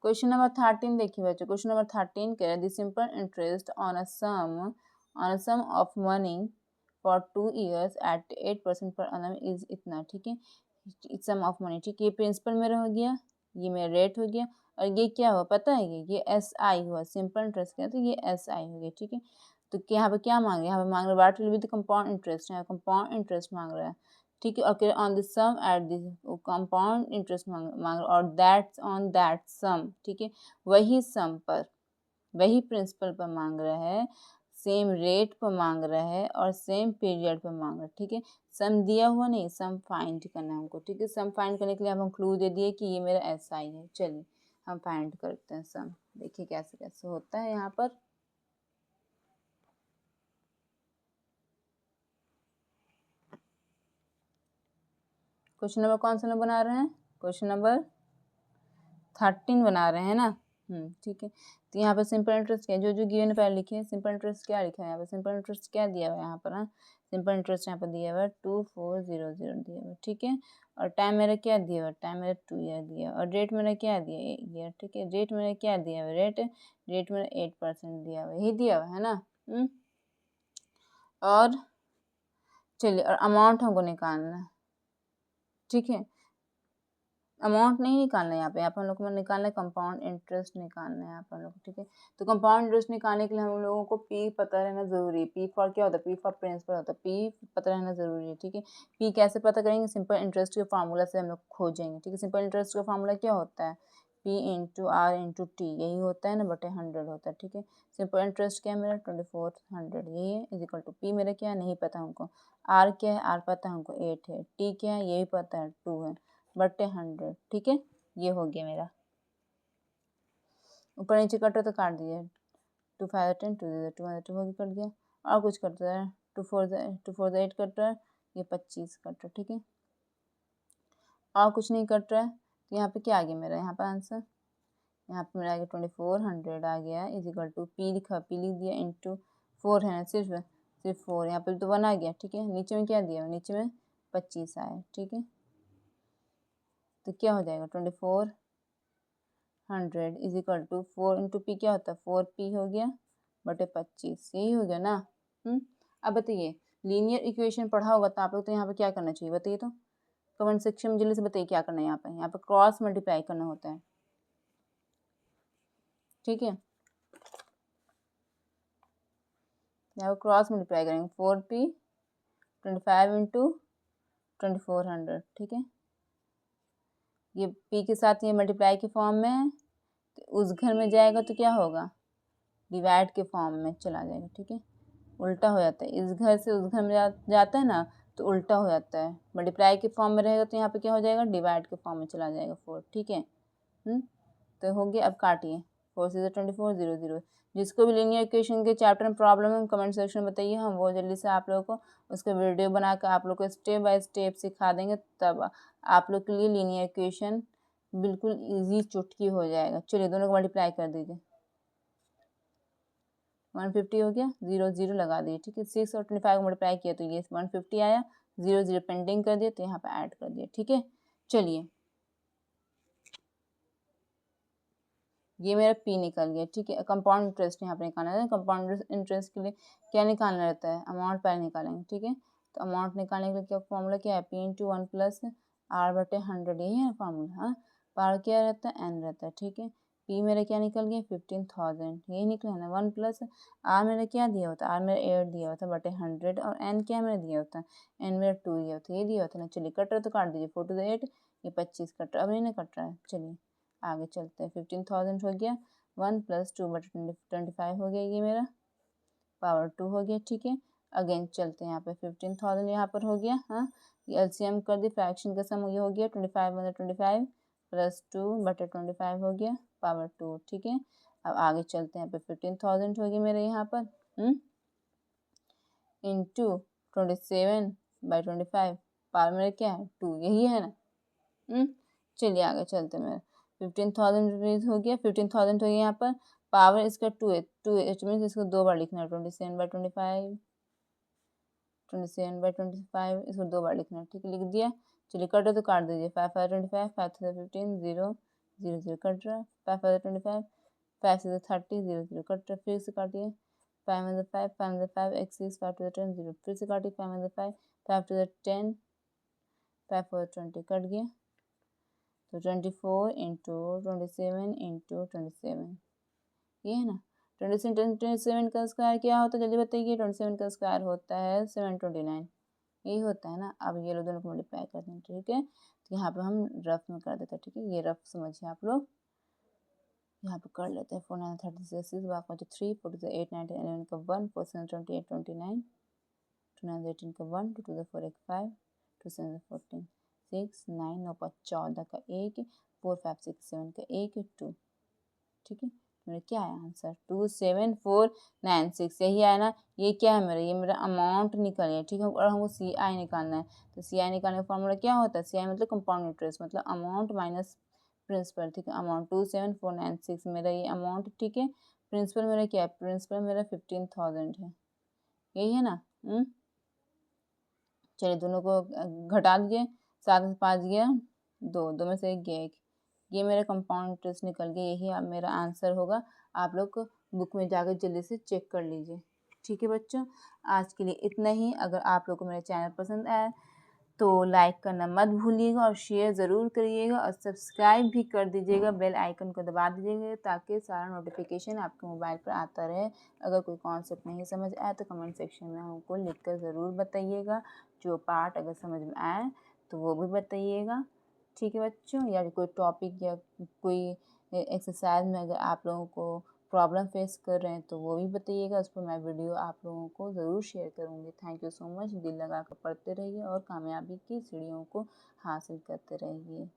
Question number 13 देखिए बच्चों, question number 13 कह रहे the simple interest on a sum of money for 2 years at 8% per annum is इतना, ठीक है। सम ऑफ मनी, ठीक है, ये प्रिंसिपल मेरा हो गया, ये मेरा रेट हो गया, और ये क्या हुआ पता है, ये एस आई हुआ, सिंपल इंटरेस्ट क्या, तो ये एस आई हो गया, ठीक है। तो यहाँ पे क्या मांग रहे हैं, यहाँ पे मांग रहे हैं what will be the compound interest, यहाँ कंपाउंड इंटरेस्ट मांग रहा है, ठीक है। और on the sum at the compound interest मांग रहा है, और दैट्स ऑन दैट सम, ठीक है, वही सम पर, वही प्रिंसिपल पर मांग रहा है, सेम रेट पर मांग रहा है, और सेम पीरियड पर मांग रहा है, ठीक है। सम दिया हुआ नहीं, सम फाइंड करना है हमको, ठीक है। सम फाइंड करने के लिए हम क्लू दे दिए कि ये मेरा एस आई है। चलिए हम फाइंड करते हैं सम, देखिए कैसे कैसे होता है यहाँ पर। क्वेश्चन नंबर कौन सा बना रहे हैं, क्वेश्चन नंबर 13 बना रहे हैं ना, ठीक है। तो यहाँ पर सिंपल इंटरेस्ट क्या है, जो जो गिवन पहले लिखे हैं, सिंपल इंटरेस्ट क्या लिखा है यहाँ पर, सिंपल इंटरेस्ट क्या दिया हुआ है यहाँ पर, हाँ, सिंपल इंटरेस्ट यहाँ पर दिया हुआ है 2400 दिया हुआ है, ठीक है। और टाइम मेरा क्या दिया हुआ है, टाइम मेरा 2 ईयर दिया, और रेट मेरा क्या दिया है, 1 ईयर, ठीक है। रेट मेरा क्या दिया हुआ है, रेट मेरा 8% दिया हुआ है, यही दिया हुआ है ना। और चलिए, और अमाउंट हमको निकालना है, ठीक है। अमाउंट नहीं निकालना है यहाँ पे हम लोग को निकालना है कंपाउंड इंटरेस्ट निकालना है यहाँ पर हम लोग, ठीक है। तो कंपाउंड इंटरेस्ट निकालने के लिए हम लोगों को पी पता रहना जरूरी है। पी फॉर क्या होता है, पी फॉर प्रिंसिपल होता है, पी पता रहना जरूरी है, ठीक है। पी कैसे पता करेंगे, सिंपल इंटरेस्ट के फार्मूला से हम लोग खोजेंगे, ठीक है। सिंपल इंटरेस्ट का फार्मूला क्या होता है, P into R into T, यही होता है ना, बटे 100 होता है, ठीक है। सिंपल इंटरेस्ट क्या है मेरा 2400, यही है, इज इक्वल टू पी मेरा क्या है नहीं पता हमको, आर क्या है, आर पता है हमको 8 है, टी क्या है ये भी पता है 2 है, बटे 100, ठीक है। ये हो गया मेरा, ऊपर नीचे कट रहा तो काट दिए, 2 5 10 2 0 2 2 होगी कट गया, और कुछ कट रहा है 2 4 8 कट रहा है, ये 25 कट रहा है, ठीक है। और कुछ नहीं कट रहा है, तो यहाँ पे क्या आ गया मेरा, यहाँ पे आंसर, यहाँ पे मेरा आ गया 2400 आ गया, इज इक्वल टू पी लिखा, पी लिख दिया इंटू 4 है ना, सिर्फ 4, यहाँ पे तो 1 आ गया, ठीक है। नीचे में क्या दिया, नीचे में 25 आया, ठीक है। तो क्या हो जाएगा 2400 is equal to 4 into P क्या होता है 4p हो गया, बटे 25, यही हो गया ना। अब बताइए, लीनियर इक्वेशन पढ़ा होगा तो आप लोग तो यहाँ पे क्या करना चाहिए बताइए, तो कमेंट सेक्शन में जल्दी से बताइए क्या करना है। यहाँ पे क्रॉस मल्टीप्लाई करना होता है, ठीक है। यहाँ पे क्रॉस मल्टीप्लाई करेंगे, 4p 25 इंटू 2400, ठीक है। ये p के साथ ये मल्टीप्लाई के फॉर्म में है, तो उस घर में जाएगा तो क्या होगा, डिवाइड के फॉर्म में चला जाएगा, ठीक है। उल्टा हो जाता है, इस घर से उस घर में जाता है ना, तो उल्टा हो जाता है। मल्टीप्लाई के फॉर्म में रहेगा तो यहाँ पे क्या हो जाएगा, डिवाइड के फॉर्म में चला जाएगा 4, ठीक है। तो हो गया, अब काटिए, 4 से 24 0 0। जिसको भी लीनियर इक्वेशन के चैप्टर में प्रॉब्लम है कमेंट सेक्शन में बताइए, हम वो जल्दी से आप लोगों को उसका वीडियो बनाकर आप लोग को स्टेप बाय स्टेप सिखा देंगे, तब आप लोग के लिए लीनियर इक्वेशन बिल्कुल ईजी चुटकी हो जाएगा। चलिए दोनों को मल्टीप्लाई कर दीजिए, 150 हो गया, 0 0 लगा दिए, ठीक है। 6 और 25 को मल्टीप्लाई किया तो ये 150 आया, 0 0 पेंडिंग कर दिए, तो यहाँ पे ऐड कर दिया, ठीक है। चलिए ये मेरा पी निकल गया, ठीक है। कंपाउंड इंटरेस्ट यहाँ पे निकालना है, कंपाउंड इंटरेस्ट के लिए क्या निकालना रहता है, अमाउंट पहले निकालेंगे, ठीक है। तो अमाउंट निकालने के लिए क्या फॉर्मूला क्या है, पी इंटू 1 प्लस आर बटे 100, यही है फॉर्मूला, हाँ। पार क्या रहता है, एन रहता है, ठीक है। पी मेरा क्या निकल गया 15000, यही निकला है ना। 1 प्लस आर मेरा क्या दिया होता है, आर मेरा 8 दिया होता है बटे 100, और एन क्या मेरा दिया होता है, एन मेरा 2 दिया होता है, ये दिया होता है ना। चलिए कट रहा तो काट दीजिए, 4 to the 8, ये 25 कट रहा है, अब नहीं कट रहा है। चलिए आगे चलते हैं, 15000 हो गया, 1 प्लस 2 बटे 25 हो गया, ये मेरा पावर 2 हो गया, ठीक है। अगेन चलते हैं, यहाँ पे 15000 यहाँ पर हो गया, हाँ। ये एलसीएम कर दी, फ्रैक्शन का सम ये हो गया 25 मतलब 25 प्लस 2 बटे 25 हो गया, पावर 2, ठीक है। अब आगे चलते हैं, यहाँ पे 15000 हो गया मेरे यहाँ पर, इंटू 27/25, पावर मेरा क्या है 2, यही है ना। चलिए आगे चलते हैं, मेरा 15000 रुपीज़ हो गया, 15000 हो गया यहाँ पर, पावर इसका 2 है, 2 एच मीन्स इसको 2 बार लिखना है, 27/25 इसको 2 बार लिखना है, ठीक है, लिख दिया। चलिए कटो तो काट दीजिए, 5 5 25 5 3 15 0 0 0 कट रहा, 5 5 25, 5 6 30, 0 0 कट रहा, फिर से काटिए, 5 5 5 5 x 6 5 2 10 0, फिर से काटिए, 5 5 5 2 10, 5 4 20 कट गया, तो 24 इंटू 27 इंटू 27, ये है ना। 27 का स्क्वायर क्या होता है जल्दी बताइए। 27 का स्क्वायर होता है 729, यही होता है ना। अब ये लोग दोनों को मल्टीप्लाई कर दें, ठीक है। तो यहाँ पे हम रफ में कर देते हैं, ठीक है। ये रफ समझिए आप लोग, यहाँ पे कर लेते हैं। 4 9 36 6 बाक 3 4 2 8 9 10 11 का 1 4 7 28 29 2 9 18 का 1 2 2 4 1 5 2 7 14 6 9 9 5 14 का 1 4 5 6 7 का 1 2, ठीक है। मेरा क्या है आंसर 27496, यही आया ना। ये क्या है मेरा, ये मेरा अमाउंट निकल गया, ठीक है। और हमको सी आई निकालना है, तो सी आई निकालने का फॉर्मूला क्या होता है, सी आई मतलब कंपाउंड इंटरेस्ट, मतलब अमाउंट माइनस प्रिंसिपल, ठीक है। अमाउंट 27496 मेरा ये अमाउंट, ठीक है। प्रिंसिपल मेरा क्या है, प्रिंसिपल मेरा 15,000 है, यही है ना। चलिए दोनों को घटा दीजिए, 7 में 5 गया 2, 2 में से 1 गया 1, ये मेरा कंपाउंड इंटरेस्ट निकल गया, यही अब मेरा आंसर होगा। आप लोग बुक में जाकर जल्दी से चेक कर लीजिए, ठीक है बच्चों। आज के लिए इतना ही। अगर आप लोग को मेरा चैनल पसंद आया तो लाइक करना मत भूलिएगा और शेयर ज़रूर करिएगा और सब्सक्राइब भी कर दीजिएगा, बेल आइकन को दबा दीजिएगा ताकि सारा नोटिफिकेशन आपके मोबाइल पर आता रहे। अगर कोई कॉन्सेप्ट नहीं समझ आया तो कमेंट सेक्शन में हमको लिख कर ज़रूर बताइएगा। जो पार्ट अगर समझ में आए तो वो भी बताइएगा, ठीक है बच्चों। या कोई टॉपिक या कोई एक्सरसाइज में अगर आप लोगों को प्रॉब्लम फेस कर रहे हैं तो वो भी बताइएगा, उस पर मैं वीडियो आप लोगों को ज़रूर शेयर करूँगी। Thank you so much. दिल लगा कर पढ़ते रहिए और कामयाबी की सीढ़ियों को हासिल करते रहिए।